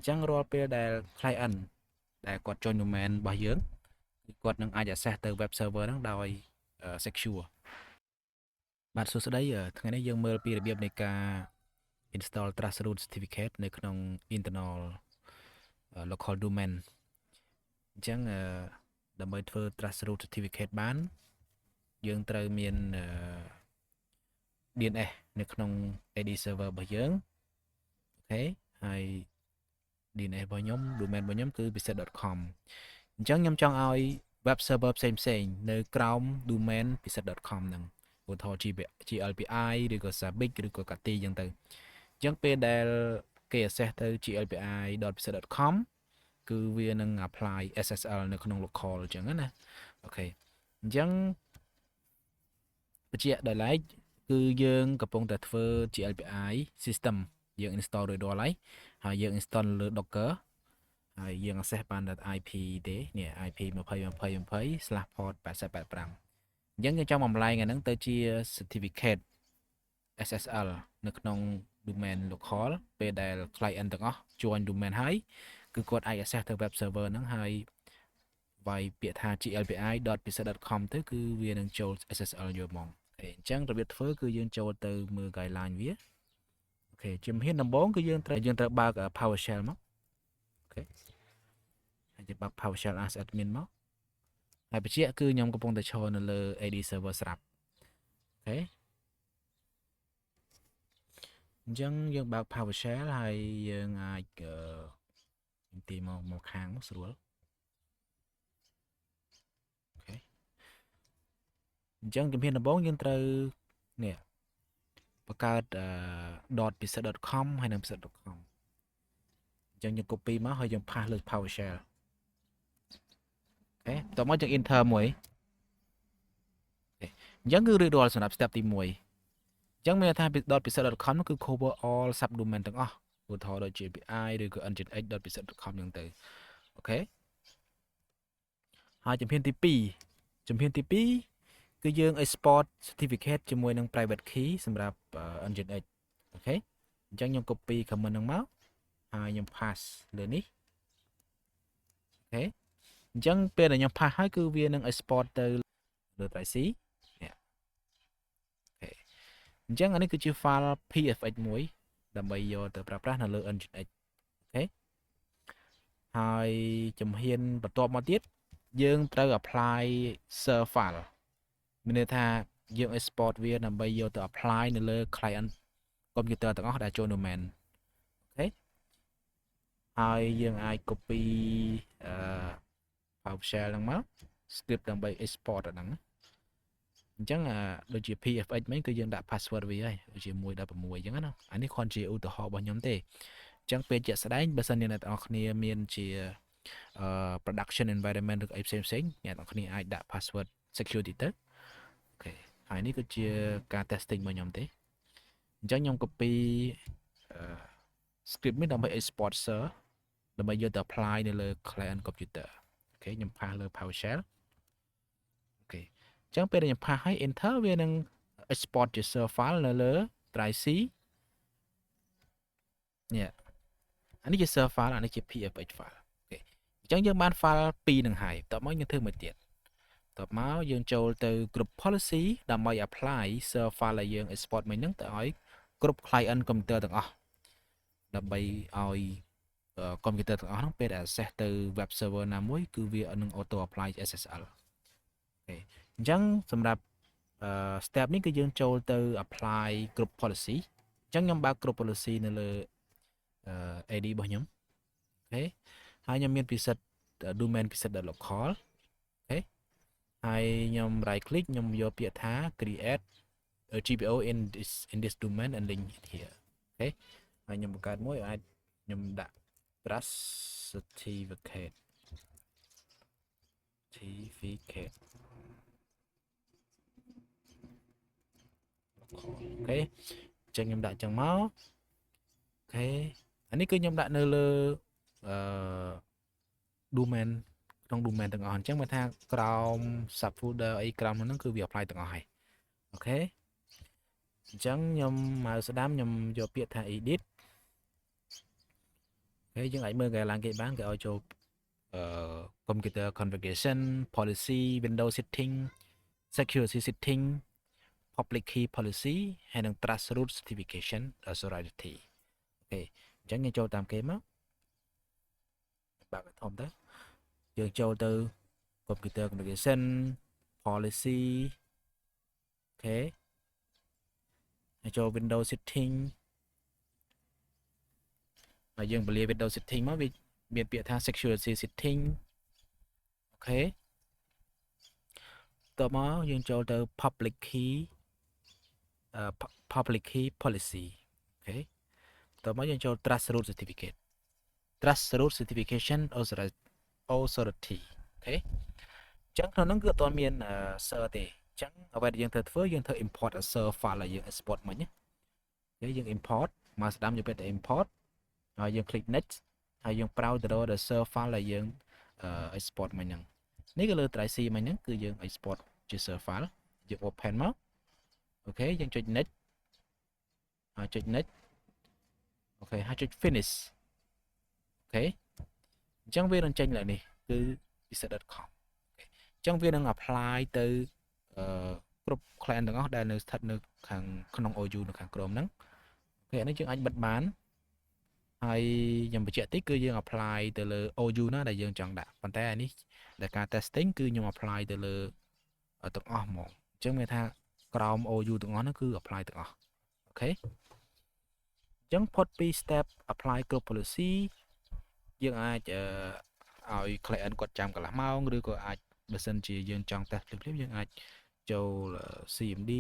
ចឹងរាល់ពេលដែល client ដែលគាត់ចូល domain របស់យើងគឺគាត់នឹងអាច access ទៅ web server ហ្នឹងដោយ secure បាទសួស្តីថ្ងៃនេះយើងមើលពីរបៀបនៃការ install Trustroot certificate នៅក្នុង internal local domain អញ្ចឹងដើម្បីធ្វើ Trustroot certificate បានយើងត្រូវមានDNS នៅក្នុង AD server របស់យើងអូខេហើយ DNS របស់ខ្ញុំ domain របស់ខ្ញុំគឺ piset.com អញ្ចឹងខ្ញុំចង់ឲ្យ web server ផ្សេងនៅក្រោម domain piset.com ហ្នឹងឧទាហរណ៍ GLPI ឬក៏ Sabic ឬក៏ Kati អញ្ចឹងទៅអញ្ចឹងពេលដែលគេ access ទៅ glpi.piset.com គឺវានឹង apply SSL នៅក្នុង local អញ្ចឹងណាអូខេអញ្ចឹងបញ្ជាក់ដោយឡែកគឺយើងកំពុងតែធ្វើ GLPI system យើង install រួចរាល់ហើយយើង install លើ Docker ហើយយើង access បានដល់ IP ទេនេះ IP 2020/port 8085អញ្ចឹងយើងចង់បំលែងអាហ្នឹងទៅជា certificate SSL នៅក្នុង domain local ពេលដែល client ទាំងអស់ join domain ហើយគឺគាត់អាច access ទៅ web server ហ្នឹងហើយវាយពាក្យថា glpi.piset.com ទៅគឺវានឹងចូល SSL យកហ្មងអញ្ចឹងរបៀបធ្វើគឺយើងចូលទៅមើល guideline វាអូខេជំហានដំបូងគឺយើងត្រូវបើក PowerShell មកអូខេហើយយើងបើក PowerShell as admin មកហើយបញ្ជាក់គឺខ្ញុំកំពុងតែឈរនៅលើ AD server ស្រាប់អូខេអញ្ចឹងយើងបើក PowerShell ហើយយើងអាចទីមកខាងមកស្រួលអូខេអញ្ចឹងជំហានដំបូងយើងត្រូវនេះបង្កើត.piset.com ហើយនឹង piset.com អញ្ចឹងយើង copy មកហើយយើង paste លើ PowerShell អូខេបន្ទាប់មកយើង enter មួយអញ្ចឹងគឺរួចរាល់សម្រាប់ step ទី1អញ្ចឹងមានថា .piset.com នោះគឺ cover all subdomain ទាំងអស់ឧទាហរណ៍ដូចជា API ឬក៏ nginx.piset.com អញ្ចឹងទៅអូខេហើយជំហានទី2គឺយើង export certificate ជាមួយនឹង private key សម្រាប់ nginx អូខេអញ្ចឹងខ្ញុំ copy comment ហ្នឹងមកហើយខ្ញុំ pass លើនេះអូខេអញ្ចឹងពេលដែលខ្ញុំ pass ហើយគឺវានឹង export ទៅលើ drive C នេះអូខេអញ្ចឹងអានេះគឺជា file PFX មួយដើម្បីយកទៅប្រើប្រាស់នៅលើ nginx អូខេហើយជំហានបន្ទាប់មកទៀតយើងត្រូវ apply serve file មានន័យថាយើង export វាដើម្បីយកទៅ apply នៅលើ client computer ទាំងអស់ដែលចូល domain អូខេហើយយើងអាច copy PowerShell ហ្នឹងមក script ដើម្បី export អាហ្នឹងអញ្ចឹងដូចជា PFX មិញគឺយើងដាក់ password វាហើយដូចជា116អញ្ចឹងណាអានេះគ្រាន់ជាឧទាហរណ៍របស់ខ្ញុំទេអញ្ចឹងពេលជាក់ស្ដែងបើសិនជាអ្នកទាំងអស់គ្នាមានជា production environment ឬអីផ្សេងអ្នកទាំងគ្នាអាចដាក់ password security ទៅអូខេហើយនេះគឺជាការ testing របស់ខ្ញុំទេអញ្ចឹងខ្ញុំ copy script នេះដើម្បី export ser ដើម្បីយកទៅ apply នៅលើ client computer អូខេខ្ញុំ pass លើ PowerShell អូខេអញ្ចឹងពេលដែលខ្ញុំ pass ឲ្យ enter វានឹង export ជា ser file នៅលើ drive C នេះអានេះជា ser file អានេះជា PFX file អូខេអញ្ចឹងយើងបាន file 2នឹងហើយតោះមកយើងធ្វើមួយទៀតតបមកយើងចូលទៅ group policy ដើម្បី apply server file ដែលយើង export មិញហ្នឹងទៅឲ្យគ្រប់ client computer ទាំងអស់ដើម្បីឲ្យ computer ទាំងអស់ហ្នឹងពេលដែល access ទៅ web server ណាមួយគឺវានឹង auto apply SSL អូខេអញ្ចឹងសម្រាប់step នេះគឺយើងចូលទៅ apply group policy អញ្ចឹងខ្ញុំបើក group policy នៅលើ AD របស់ខ្ញុំអូខេហើយខ្ញុំមាន preset domain preset.local អូខេហើយខ្ញុំ right click ខ្ញុំយកពាក្យថា create GPO in this domain and link it here អូខេហើយខ្ញុំបង្កើតមួយអាចខ្ញុំដាក់ trust certificate អូខេអញ្ចឹងខ្ញុំដាក់ចឹងមកអូខេអានេះគឺខ្ញុំដាក់នៅលើdomain ក្នុង domain ទាំងអស់អញ្ចឹងមើលថាក្រោម subfolder អីក្រោមហ្នឹងគឺវា apply ទាំងអស់ហើយអូខេអញ្ចឹងខ្ញុំមកស្ដាំខ្ញុំយកពាក្យថា edit cái những ảnh mơ cái làm cái bán cái cho computer configuration policy Windows setting security setting public key policy hay là trust root certification authority ok chẳng như cho tạm cái mất bạn thông tới dương cho từ computer configuration policy ok cho Windows setting mà dương beli Windows setting mà vì biệt biệt tha security setting okต่อมาយើងចូលទៅ public key public key policy អូខេต่อមកយើងចូល trust root certificate trust root certification authority អូខេអញ្ចឹងក្នុងហ្នឹងគឺអត់ទាន់មាន ser ទេអញ្ចឹងអ្វីដែលយើងត្រូវធ្វើយើងត្រូវ import ser file ឲ្យយើង export មិញណាហើយយើង import មកស្ដាំយើងពេលតែ import ហើយយើង click next ហើយយើង browse ទៅដល់ ser file ដែលយើង export មិញហ្នឹងនេះគឺលើ drive C មិញហ្នឹងគឺយើង export ជា ser file យើង open មកអូខេយើងចុច next ហើយចុច next អូខេហើយចុច finish អូខេអញ្ចឹងវានឹងចេញឡើងនេះគឺ visit.com អញ្ចឹងវានឹង apply ទៅគ្រប់ client ទាំងអស់ដែលនៅស្ថិតនៅខាងក្នុង OU នៅខាងក្រោមហ្នឹងអូខេនេះយើងអាចបិទបានហើយខ្ញុំបញ្ជាក់តិចគឺយើង apply ទៅលើ OU ណាដែលយើងចង់ដាក់ប៉ុន្តែអានេះដែលការ testing គឺខ្ញុំ apply ទៅលើទាំងអស់ហ្មងអញ្ចឹងមានថាក្រោម OU ទាំងអស់ហ្នឹងគឺ apply ទាំងអស់អូខេអញ្ចឹងផុតពី step apply គ្រប់ policy យើងអាចឲ្យ client គាត់ចាំកន្លះម៉ោងឬក៏អាចបើសិនជាយើងចង់ test ភ្លាមៗយើងអាចចូល CMD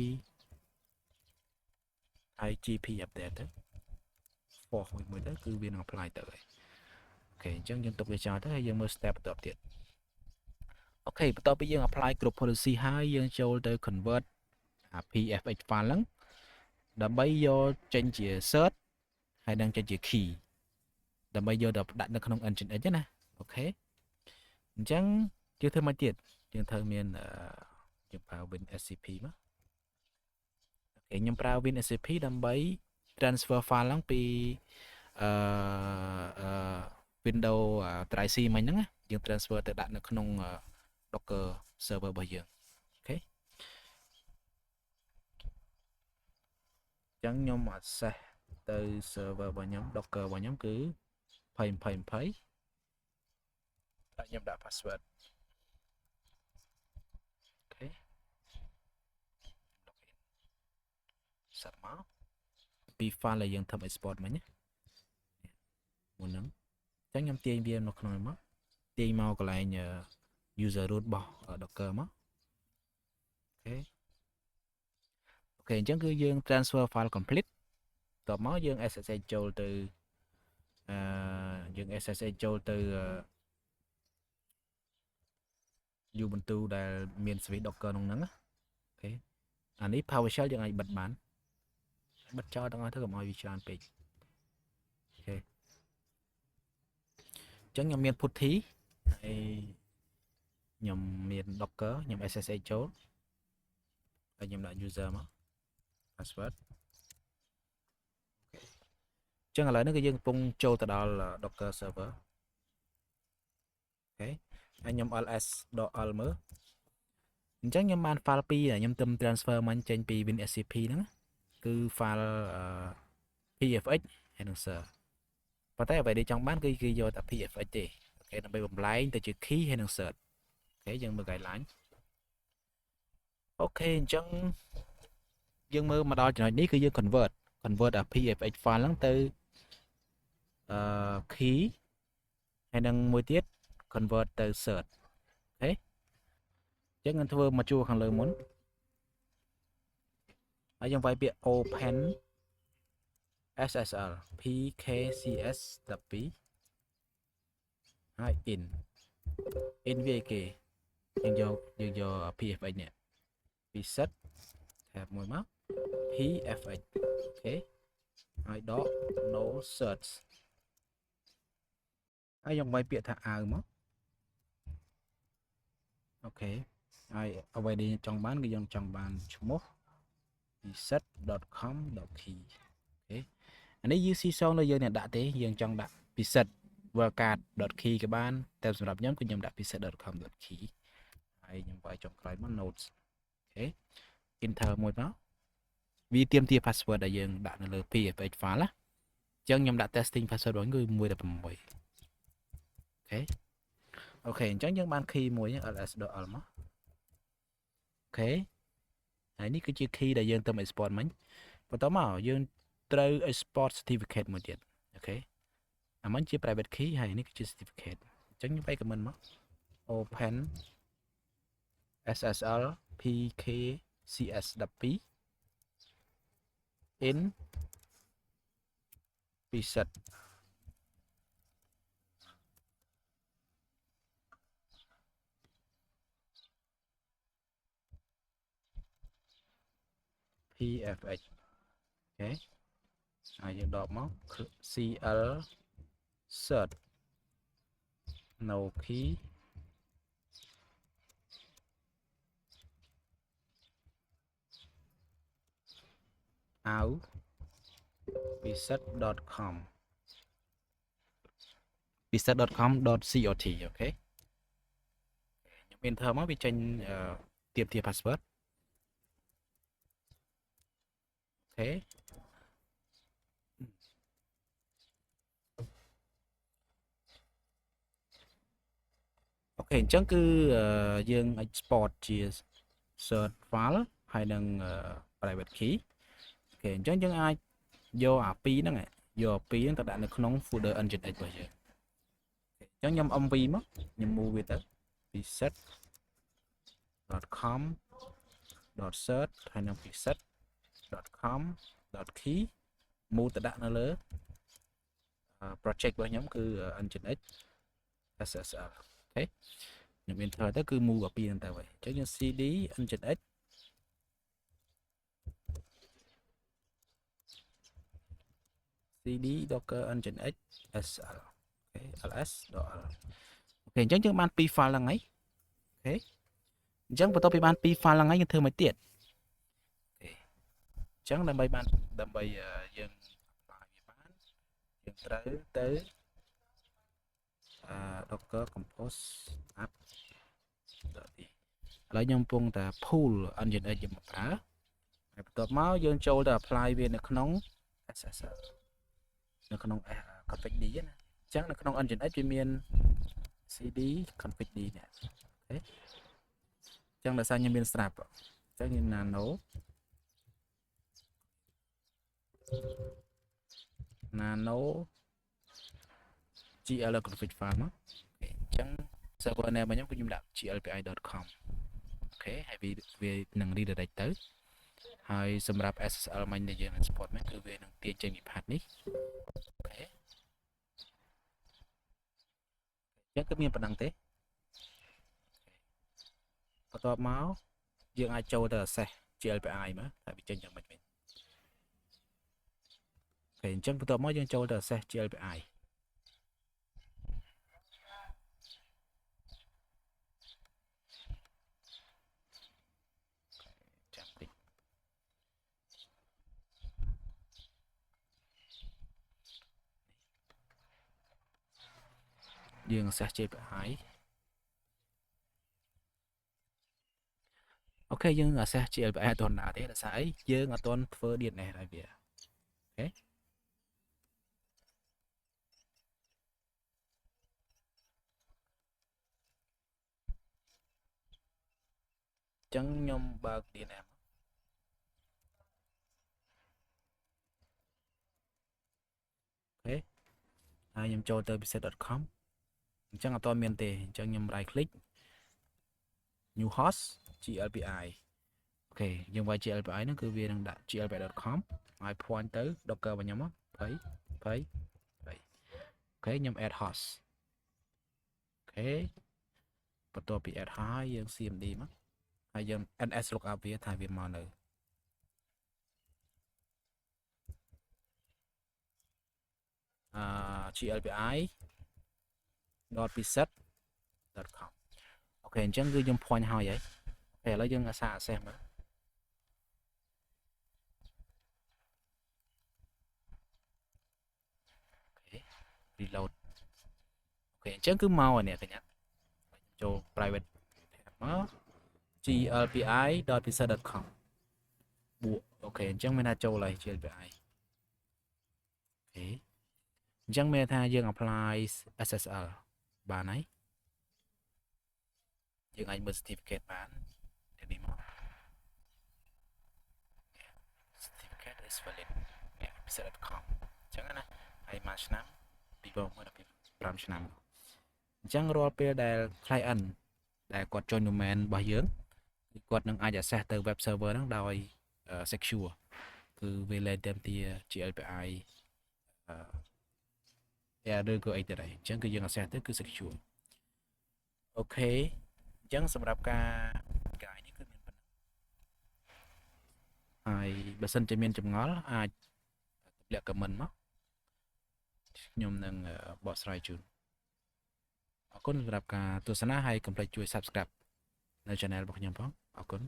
ហើយ GP update ទៅ force មួយទៅគឺវានឹង apply ទៅហើយអូខេអញ្ចឹងយើងទុកវាចោលទៅហើយយើងមើល step បន្ទាប់ទៀតអូខេបន្ទាប់ពីយើង apply គ្រប់ policy ហើយយើងចូលទៅ convert PFX file ហ្នឹងដើម្បីយកចេញជា cert ហើយនឹងចេញជា key ដើម្បីយកទៅដាក់នៅក្នុង Nginx ណាអូខេអញ្ចឹងយើងធ្វើមកទៀតយើងត្រូវមានយើងប្រើ WinSCP មកអូខេខ្ញុំប្រើ WinSCP ដើម្បី transfer file ហ្នឹងពីWindows Drive C មិញហ្នឹងយើង transfer ទៅដាក់នៅក្នុង Docker server របស់យើងអូខេអញ្ចឹងខ្ញុំ access ទៅ server របស់ខ្ញុំ Docker របស់ខ្ញុំគឺ2020តែខ្ញុំដាក់ password អូខេសិតមកពី file ដែលយើងធ្វើ export មិញណាមុនហ្នឹងអញ្ចឹងខ្ញុំទាញវានៅក្នុងមកទាញមកកន្លែង user root របស់ Docker មកអូខេអញ្ចឹងគឺយើង transfer file complete តបមកយើង SSH ចូលទៅយើង SSH ចូលទៅUbuntu ដែលមាន service Docker ក្នុងហ្នឹងអូខេអានេះ PowerShell យើងអាចបិទបានបិទចោលទាំងអស់ទៅកុំឲ្យវាច្រើនពេកអូខេអញ្ចឹងខ្ញុំមាន PuTTY ហើយខ្ញុំមាន Docker ខ្ញុំ SSH ចូលហើយខ្ញុំដាក់ user មក password អញ្ចឹងឥឡូវនេះគឺយើងកំពុងចូលទៅដល់ Docker server អូខេហើយខ្ញុំ ls.l មើលអញ្ចឹងខ្ញុំបាន file 2ខ្ញុំទៅ transfer មិញចេញពី WinSCP ហ្នឹងគឺ file PFX ហើយនឹង ser ប៉ុន្តែអ្វីដែលចង់បានគឺគេយកតែ PFX ទេអូខេដើម្បីបំលែងទៅជា key ហើយនឹង cert អូខេយើងមើល guideline អូខេអញ្ចឹងយើងមើលមកដល់ចំណុចនេះគឺយើង convert PFX file ហ្នឹងទៅkey ហើយនឹងមួយទៀត convert ទៅ cert អូខេអញ្ចឹងយើងធ្វើមកជួរខាងលើមុនហើយយើងវាយពាក្យ open SSL PKCS 12ហើយ in វាគេយើងយក PFX នេះ reset tab មួយមក PFX អូខេហើយដក no search ហើយយើងវាយពាក្យថាអាវមកអូខេហើយអ្វីដែលចង់បានគឺយើងចង់បានឈ្មោះ reset.com.key អូខេអានេះ UC សងនៅយើងអ្នកដាក់ទេយើងចង់ដាក់ reset wildcard.key ក៏បានតែសម្រាប់ខ្ញុំគឺខ្ញុំដាក់ pset.com.key ហើយខ្ញុំវាយចុងក្រោយមក notes អូខេ enter មួយមកវាទាមទារ password ដែលយើងដាក់នៅលើ PFH file ណាអញ្ចឹងខ្ញុំដាក់ testing password របស់គឺ116អូខេអញ្ចឹងយើងបាន key មួយ ls.l មកអូខេហើយនេះគឺជា key ដែលយើងទៅ export មិញបន្តមកយើងត្រូវ export certificate មួយទៀតអូខេអាមិញជា private key ហើយនេះគឺជា certificate អញ្ចឹងខ្ញុំបែក comment មក open ssl pkcs12 in preset pfh អូខេហើយយើងដកមក cl cert no key out preset.com preset.com.cot អូខេខ្ញុំ enter មកវាចេញទាមទារ password អូខេអូខេអញ្ចឹងគឺយើង export ជា cert file ហើយនឹង private key អូខេអញ្ចឹងយើងអាចយកអា2ហ្នឹងយកអា2ហ្នឹងទៅដាក់នៅក្នុង folder nginx របស់យើងអញ្ចឹងខ្ញុំ mv មកខ្ញុំ move វាទៅ preset.com.search ហើយនឹង preset.com.key move ទៅដាក់នៅលើ project របស់ខ្ញុំគឺ nginx ssl អូខេខ្ញុំ enter ទៅគឺ move អា2ហ្នឹងទៅហើយអញ្ចឹងយើង cd nginx cd docker nginx sl អូខេ ls.l អូខេអញ្ចឹងយើងបាន2 file ហ្នឹងហើយអូខេអញ្ចឹងបន្ទាប់ពីបាន2 file ហ្នឹងហើយយើងធ្វើមួយទៀតអូខេអញ្ចឹងដើម្បីយើងបានយើងត្រូវទៅ docker compose app ឥឡូវខ្ញុំកំពុងតែ pull nginx យកមកប្រើហើយបន្ទាប់មកយើងចូលទៅ apply វានៅក្នុង ssl នៅក្នុង config.d ណាអញ្ចឹងនៅក្នុង nginx វាមាន cd config.d នេះអូខេអញ្ចឹងដោយសារខ្ញុំមានស្រាប់អញ្ចឹងយើង nano gl config file មកអញ្ចឹង server name របស់ខ្ញុំគឺខ្ញុំដាក់ glpi.com អូខេហើយវានឹង redirect ទៅហើយសម្រាប់ SSL មិញដែលយើង export មកគឺវានឹងទាញចេញពី path នេះអូខេអញ្ចឹងគឺមានប៉ុណ្ណឹងទេបន្ទាប់មកយើងអាចចូលទៅ access GLPI មកហើយវាចេញយ៉ាងម៉េចវិញអូខេអញ្ចឹងបន្ទាប់មកយើងចូលទៅ access GLPI ចាំតិចយើង access GLPI អូខេយើង access GLPI អត់ទាន់ដល់ទេដោយសារអីយើងអត់ទាន់ធ្វើ DNS ឲ្យវាអូខេចឹងខ្ញុំបើក DNS អូខេហើយខ្ញុំចូលទៅ preset.com អញ្ចឹងអត់ទាន់មានទេអញ្ចឹងខ្ញុំ right click new host glpi អូខេយើងវាយ glpi ហ្នឹងគឺវានឹងដាក់ glpi.com ហើយ point ទៅ docker របស់ខ្ញុំមក20អូខេខ្ញុំ add host អូខេបន្ទាប់ពី add ហើយយើង cmd មកហើយយើង ns lookup វាថាវាមកនៅglpi.preset.com អូខេអញ្ចឹងគឺយើង point ហើយឥឡូវយើងអាសា access មកអូខេ reload អូខេអញ្ចឹងគឺមកអានេះកញ្ញាចូល private មក glpi.pizza.com បួកអូខេអញ្ចឹងមានថាចូលហើយ glpi អូខេអញ្ចឹងមានថាយើង apply SSL បានហើយយើងអាចមើល certificate បានទីនេះមក certificate is valid pizza.com អញ្ចឹងណាហើយមួយឆ្នាំ2015ឆ្នាំអញ្ចឹងរាល់ពេលដែល client ដែលគាត់ join domain របស់យើងគឺគាត់នឹងអាច access ទៅ web server ហ្នឹងដោយ secure គឺវាលែងទាមទារ GLPI ឬក៏អីទៅដែរអញ្ចឹងគឺយើង access ទៅគឺ secure អូខេអញ្ចឹងសម្រាប់ការ guide នេះគឺមានប៉ុណ្ណឹងហើយបើសិនជាមានចម្ងល់អាចទម្លាក់ comment មកខ្ញុំនឹងបកស្រាយជូនអរគុណសម្រាប់ការទស្សនាហើយកុំភ្លេចជួយ subscribe នៅ channel របស់ខ្ញុំផងអរគុណ